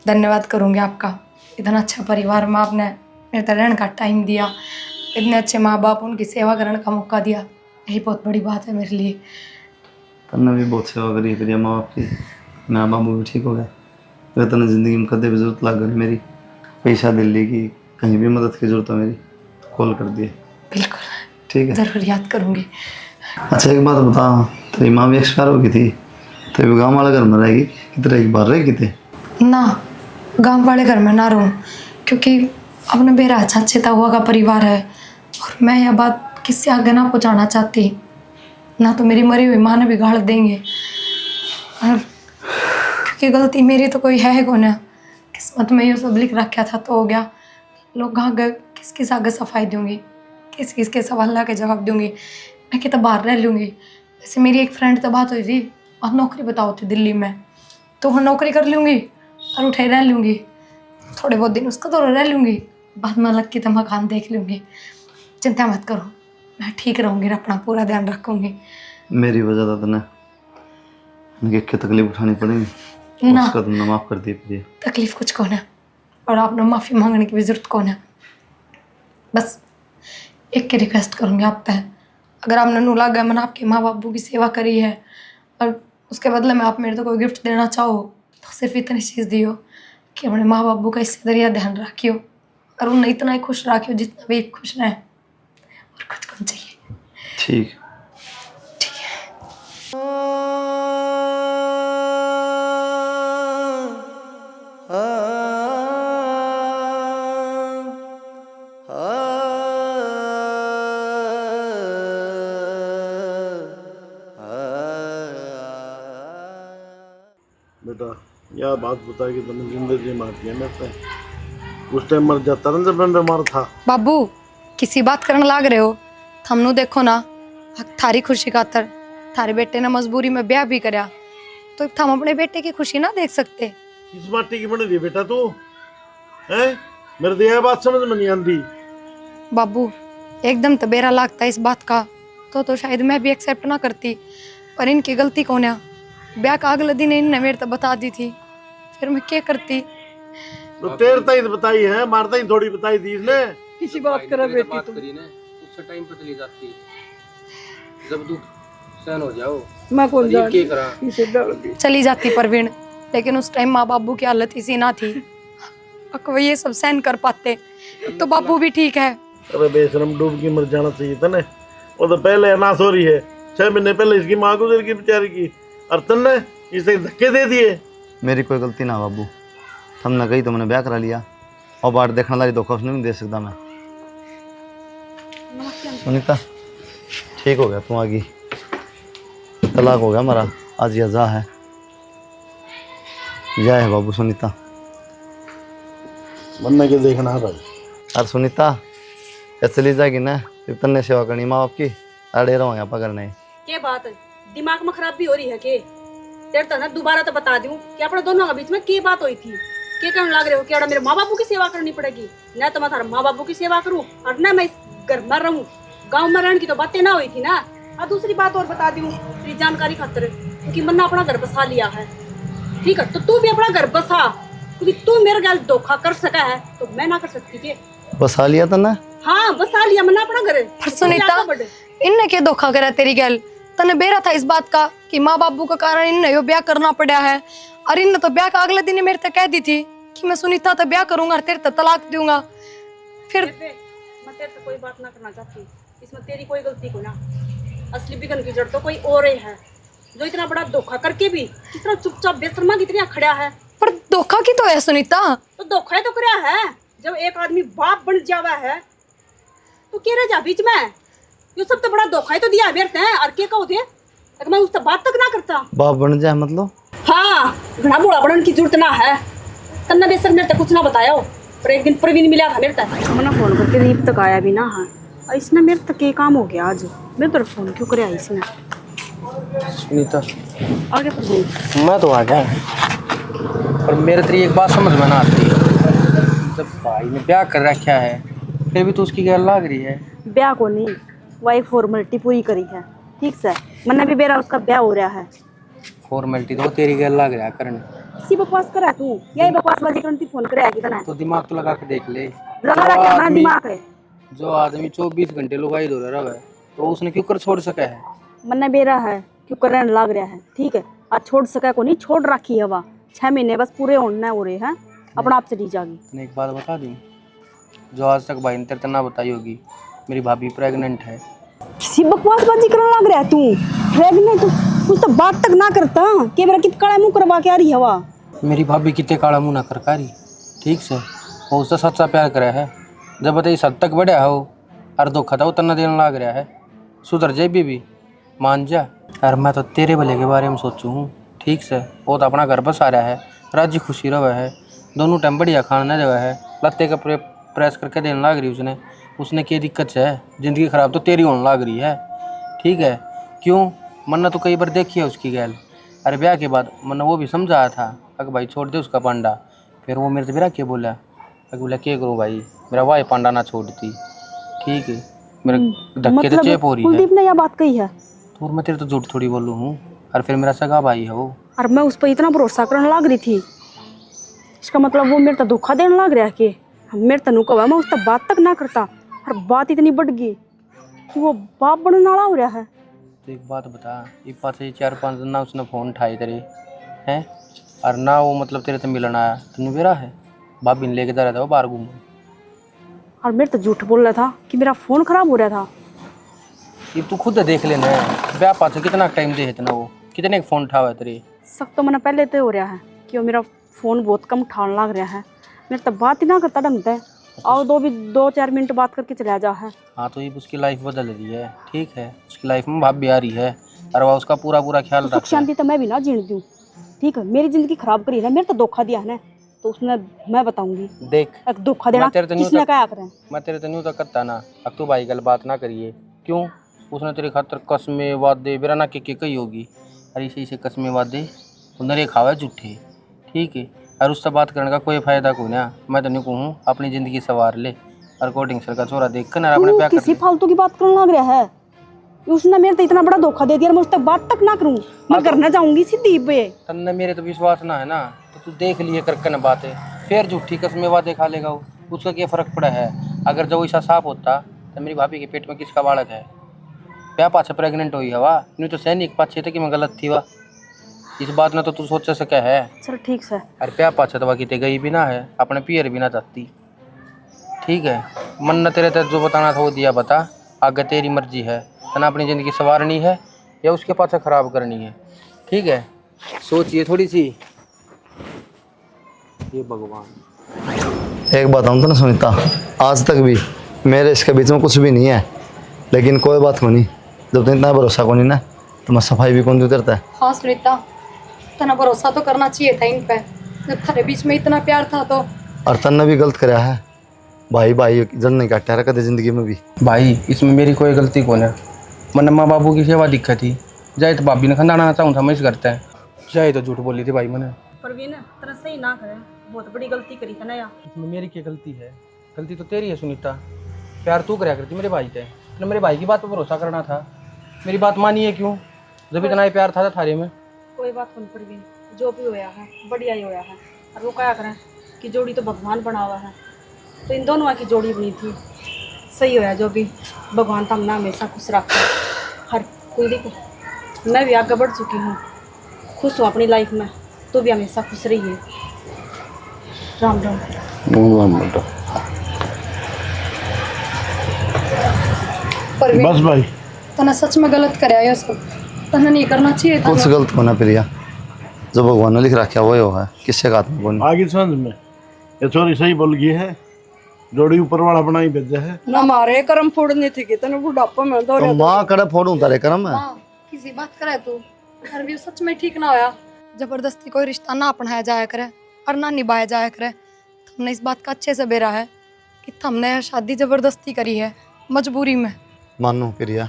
धन्यवाद करूँगी आपका इतना अच्छा परिवार में आपने मेरे तरह रहने का टाइम दिया इतने अच्छे माँ बाप उनकी सेवा करने का मौका दिया यही बहुत बड़ी बात है मेरे लिए। तन्ने भी बहुत सेवा करी फिर माँ बाप की माँ बाबू भी ठीक हो गया फिर तन्ने ज़िंदगी में कदे भी जरूरत लग गई मेरी पैसा दिल्ली की कहीं भी मदद की जरूरत है मेरी कॉल कर दिए बिल्कुल ठीक है ज़रूर याद करूँगी। अच्छा एक बात बता तेरी माँ भी एक्सपायर हो गई थी तो ये गाँव वाला घर में रहेगी कितने एक बार रहेगी थे ना गांव वाले घर में ना रहूं क्योंकि अपने मेरा अच्छा हुआ का परिवार है और मैं यह बात किससे आगे ना पहुंचाना चाहती ना तो मेरी मरी हुई माँ ने बिगाड़ देंगे और क्योंकि गलती मेरी तो कोई है कौन है किस्मत में ये सब लिख रखा था तो हो गया लोग आगे किस किस आगे सफाई दूंगी किस किस के सवाल के जवाब दूंगी मैं कि तो बाहर रह लूँगी। जैसे मेरी एक फ्रेंड से बात हुई थी और नौकरी बताओ थी दिल्ली में तो वहाँ नौकरी कर लूँगी और उठे रह लूँगी थोड़े बहुत दिन उसका तो रह लूँगी बाद में अलग की तो मकान देख लूँगी चिंता मत करो मैं ठीक रहूंगी और अपना पूरा ध्यान रखूंगी। मेरी वजह से तने उनकी क्या तकलीफ उठानी पड़ेगी, ना उसका तुमने माफ़ कर दिया प्रिय। तकलीफ कुछ कौन है और आपने माफ़ी मांगने की भी जरूरत कौन है। बस एक की रिक्वेस्ट करूँगी आप पे, अगर आपने नुला गए मैंने आपके माँ बापू की सेवा करी है और उसके बदले में आप मेरे को कोई गिफ्ट देना चाहो तो सिर्फ इतनी चीज़ दियो कि अपने माँ बापू का इससे दरिया ध्यान रखियो और उन्हें इतना ही खुश रखियो जितना भी खुश रहे, और कुछ कौन चाहिए। ठीक। बेटा यह बात बता कि तुमने जिंदगी मार दिया मैं पे उस टाइम मर जाता ना जब मैं बीमार था। बाबू किसी बात करने लाग रहे हो, थमनु देखो ना थारी खुशी खातर थारे बेटे ने मजबूरी में ब्याह भी करया तो हम अपने बेटे की खुशी ना देख सकते। किस माटी की बनी थी बेटा तू है, मेरे तो यह बात समझ में नहीं आती। बाबू एकदम तबेरा लागता इस बात का तो शायद मैं भी एक्सेप्ट ना करती, पर इनकी गलती कौन है। ब्याह का अगले दिन इनने मेरे तो बता दी थी, फिर मैं क्या करती। तो तेरे ताई तो बताई है, मारता ही थोड़ी बताई थी इसने। किसी बात करा बेटी बात तुम। करी ना उससे टाइम पे चली जाती, जब तू सहन हो जाओ मैं कौन अजीब के करा। इसे डर दी। चली जाती परवीन, लेकिन उस टाइम माँ बाबू की हालत इसी ना थी वो ये सब सहन कर पाते तो बाबू भी ठीक है। अरे बेशरम डूब के मर जाना चाहिए था ना, वो तो पहले अनाथ हो रही है, 6 महीने पहले इसकी माँ गुजर गई बेचारी की, और तुमने इसे धक्के दे दिए। मेरी कोई गलती ना बाबू, तुमने कही तो मैंने ब्याह करा लिया और बाहर देखने वाली धोखा उसने नहीं दे सकता मैं। सुनीता ठीक हो गया, तू आ गई, तलाक हो गया हमारा, आज यजा है। जय है बाबू। सुनीता बनने के देखना है भाई। अरे सुनीता क्या चली जाएगी ना, फिर तन्ने सेवा करनी माँ बाप की, अड़े रहो यहाँ पकड़ने। के बात है, दिमाग में खराबी हो रही है के तेरे तो ना दोबारा तो बता दूं कि अपने दोनों के बीच में की बात हुई थी। के कहने लग रहे हो कि मेरे माँ बापू की सेवा करनी पड़ेगी, न तो मैं थारा माँ बापू की सेवा करूं और न मैं इस घर में रहूं। गाँव में रहने की तो बातें ना हुई थी ना। और दूसरी बात और बता दूं तेरी जानकारी खातर, क्योंकि मैंने अपना घर बसा लिया है, ठीक है, तो तू भी अपना घर बसा, क्योंकि तू मेरे गल धोखा कर सका है तो मैं ना कर सकती के। बसा लिया था ना? हाँ बसा लिया मैंने अपना घर। पर सुनीता इनने क्या धोखा करा तेरी गल, तने बेरा था इस बात का कि माँ बाबू का कारण इन्हें यो ब्याह करना पड़ा है, और इन्हें तो ब्याह का अगले दिन ही मेरे तक कह दी थी कि मैं सुनीता तो ब्याह करूंगा और तेरे तो तलाक दूंगा। फिर मैं तेरे से कोई बात ना करना चाहती, इसमें तेरी कोई गलती को ना, असली बिगन की जड़ तो कोई और ही है, जो इतना बड़ा धोखा करके भी कितना चुपचाप बेशर्मा की तरह खड़ा है। पर धोखा की तो है सुनीता। तो धोखा तो करया है, जब एक आदमी बाप बन जावा है तो क्या रह जा बीच में, ये सब तो बड़ा धोखा ही तो दिया बेरते हैं। और क्या कहो थे अगर मैं उससे बात तक ना करता। बाप बन जाए मतलब? हाँ घना बूढ़ा बनने की जरूरत ना है, तन्ना बेसर मेरे तक कुछ ना बताया हो, पर एक दिन प्रवीण मिला था मेरे तक, मैंने फोन करके रीप तक आया भी ना। हाँ और इसने मेरे तक ये काम हो गया आज, मेरे तरफ फोन क्यों करे इसने। सुनीता आगे प्रवीण मैं तो आ गया, पर मेरे तेरी एक बात समझ में ना आती है, जब भाई ने ब्याह कर रखा है फिर भी तो उसकी गैर लाग रही है। ब्याह को नहीं, वही फॉर्मेलिटी पूरी करी है, ठीक से मैंने भी बेरा उसका ब्याह हो रहा है। फॉर्मेलिटी तो तेरी गैर लाग रहा है करने, किसी बकवास करा तू, यही बकवासबाजी करती फोन करे कितना तो दिमाग तो लगा के देख ले। लगा रहा क्या दिमाग है। जो आदमी 24 घंटे लुगाई धो रहा है तो उसने क्यों कर छोड़ सका है। मैंने बेरा है क्यों करने लग रहा है, ठीक है, आज छोड़ सका को नहीं, छोड़ रखी है वह 6 महीने बस पूरे होने हो रहे हैं, अपना आप चली जाएगी। तूने एक बात बता दूं, जो आज तक भाई ने तेरे ना बताई होगी, मेरी भाभी प्रेग्नेंट है। किसी बकवासबाजी करने लग रहा है तू, प्रेग्नेंट कुछ तो बात तक ना करता कि मेरा कित काला मुंह करवा के आ रही हवा। मेरी भाभी कितने काला मुंह ना कर कारी, ठीक से वो उससे सच्चा प्यार करे है, जब बताइए सद तक बढ़िया हो और धोखा था उतना देने लग रहा है, सुधर जाए भी मान जा। और मैं तो तेरे भले के बारे में सोचूं हूँ, ठीक से वो तो अपना घर बसा रहा है, राजी खुशी रहा है, दोनों टाइम बढ़िया खाना जगह है, लत्ते का प्रेस करके देने लग रही उसने क्या दिक्कत है, ज़िंदगी ख़राब तो तेरी होने लग रही है, ठीक है। क्यों मन्ना तो कई बार देखी है उसकी गैल, अरे ब्याह के बाद मन्ना वो भी समझाया था अगर भाई छोड़ दे उसका पांडा, फिर वो मेरे से मेरा क्या बोला, अगर बोला क्या करूँ भाई मेरा भाई पांडा ना छोड़ती, ठीक है, मेरे धक्के तो मतलब चेप हो रही है। कुलदीप ने यह बात कही है तो मैं तेरे तो झूठ थोड़ी बोलू हूँ। और फिर मेरा सगा भाई है वो। और मैं उस पर इतना भरोसा करने लग रही थी, इसका मतलब वो मेरे तो धोखा देने लग रहा है कि मेरे तनु कहा मैं उससे बात तक ना करता, और बात इतनी बढ़ गई कि वो बाप बनने वाला हो रहा है। तो एक बात बता, ये पाँच 4-5 दिन ना उसने फ़ोन उठाए तेरे हैं, और ना वो मतलब तेरे से मिलन आया। तेन बेरा है भाभी ने लेके जा रहा था वो बाहर घूमने। और मेरे तो झूठ बोल रहा था कि मेरा फोन खराब हो रहा था। ये तू खुद देख लेना है, ब्याह पाछे कितना टाइम दे इतना, वो कितने फ़ोन उठावा है तेरे। सब तो मैंने पहले तो हो रहा है कि वो मेरा फोन बहुत कम उठाने लग रहा है, मेरे तो बात ही ना करता ढंग से। आओ 2-4 मिनट बात करके चला जा है। हाँ तो ये उसकी लाइफ बदल रही है, ठीक है, उसकी लाइफ में भाभी आ रही है और वह उसका पूरा पूरा ख्याल सुख रखता है। शांति तो मैं भी ना जीने दूँ, ठीक है। मेरी जिंदगी खराब करी है ना, मेरे तो धोखा दिया है ना, तो उसने मैं बताऊंगी। देख एक धोखा देना मैं तेरे तो न्यू किसने तक क्या करें। मैं तेरे तो न्यू तक करता ना, अब तो भाई गल बात ना करिए। क्यों? उसने तेरे खातर कसमें वादे बेरा ना के कही होगी, और इसे इसे कसमें वादे उन्हें खावा है झूठे, ठीक है। और उससे बात करने का कोई फायदा कोई ना। मैं तो नहीं कहूँ अपनी ज़िंदगी सवार ले, और कोटिंग सर का छोरा देख कर ना अपने तू प्यार कर किसी ले। फालतू की बात करने लग रहा है। उसने मेरे तो इतना बड़ा धोखा दे दिया, मैं उससे बात तक ना करूं, मैं करना चाहूंगी सीधी पे। तन्ने मेरे तो विश्वास ना है ना, तो तू देख लिए करके ना बातें, फिर झूठी कसमें वादे खा लेगा वो, उसका क्या फ़र्क पड़ा है। अगर जो ऐसा साफ होता तो मेरी भाभी के पेट में किसका बालक है, क्या पाछे प्रेग्नेंट हुई हवा, नहीं तो सैनिक पाछे थे कि मैं गलत थी। वह इस बात में तो तू सोच सके है। चल ठीक है। अरे प्या पाछे तो किते गई भी ना है, अपने पियर भी ना चाहती, ठीक है। मन न तेरे तक जो बताना था वो दिया, बता आगे तेरी मर्जी है, तना अपनी ज़िंदगी संवारनी है या उसके पाछे ख़राब करनी है, ठीक है। सोचिए थोड़ी सी। ये भगवान। एक बात हम तो ना सुनीता, आज तक भी मेरे इसके बीच में कुछ भी नहीं है, लेकिन कोई बात को नहीं, जब तक इतना भरोसा को नहीं ना तो मैं सफाई भी कौन उतरता है। हाँ सुनीता, तना भरोसा तो करना चाहिए था इन पे, जब थारे बीच में इतना प्यार था तो। और तन्ने भी गलत कराया है, भाई भाई जन नहीं काटा रखा जिंदगी में भी। भाई इसमें मेरी कोई गलती कौन है, मैंने माँ बाबू की सेवा दिक्कत थी, जाए तो भाभी ने खंदाना चाहूँ था मैं इस करता है, जाए तो झूठ बोली थी भाई मैंने। परवीन तेरा सही ना करे, बहुत बड़ी गलती करी है ना यार। इसमें मेरी क्या गलती है? गलती तो तेरी है सुनीता, प्यार तू कराया करती मेरे भाई से, तो मेरे भाई की बात पर भरोसा करना था, मेरी बात मानी है क्यों? जब इतना ही प्यार था थारे में। कोई बात नहीं परवीन, जो भी होया है बढ़िया ही होया है। और वो क्या करें कि जोड़ी तो भगवान बना हुआ है, तो इन दोनों की जोड़ी बनी थी, सही होया जो भी। भगवान तो हमने हमेशा खुश रखा है हर कोई। देखो मैं भी आगे बढ़ चुकी हूँ, खुश हूँ अपनी लाइफ में, तो भी हमेशा खुश रही है। राम राम। परवीन, बस भाई तना सच में गलत कराया ये सब, तना नहीं करना चाहिए था। कुछ गलत होना प्रिया, जो भगवान ने लिख रखा वही होगा, किससे का आत्मा कौन। आगे समझ में ये छोरी सही बोल गई है, जोड़ी ऊपर वाला बना ही भेजा है। ना हमारे कर्म फोड़ने थे कितने बुढ़ापा में दो तो माँ करे फोड़ू तारे कर्म है। हाँ, किसी बात करे तू, और भी सच में ठीक ना होया। जबरदस्ती कोई रिश्ता ना अपनाया जाया करे और ना निभाया जाया करे। तो हमने इस बात का अच्छे से बेरा है कि हमने यह शादी जबरदस्ती करी है, मजबूरी में। मानो प्रिया,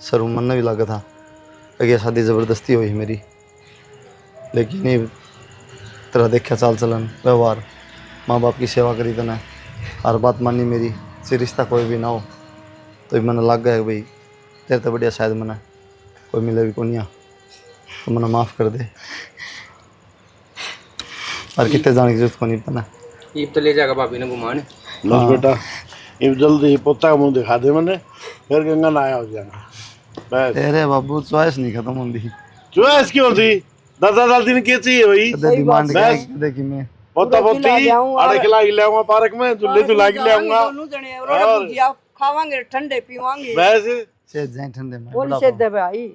सरू मन भी लगा था कि ये शादी ज़बरदस्ती हुई मेरी, लेकिन ये तेरा देखा चाल चलन व्यवहार, माँ बाप की सेवा करी तने, हर बात मानी मेरी, से रिश्ता कोई भी ना हो तो मन लग गया भाई तेरे तो बढ़िया शायद मना कोई मिले भी को नहीं, तो मना माफ़ कर दे। और कितने जाने की जरूरत को नहीं पना। ईब तो ले जाएगा भाभी ने घुमाने। बस बेटा ये जल्दी पोता का मुंह दिखा दे मैंने, फिर गंगा नहाया हो जाएगा। बस अरे बाबू चॉइस नहीं खत्म होती, चॉइस क्यों थी? दादा दादी ने क्या चाहिए भाई? डिमांड बस। देखी मैं पोता पोती आड़े खिला के ले आऊंगा पार्क में, झूले झुला के ले आऊंगा, दोनों जने और भुजिया खावांगे, ठंडे पीवांगे। बस से जाए ठंडे में बोल बुढ़ापा। से दे भाई।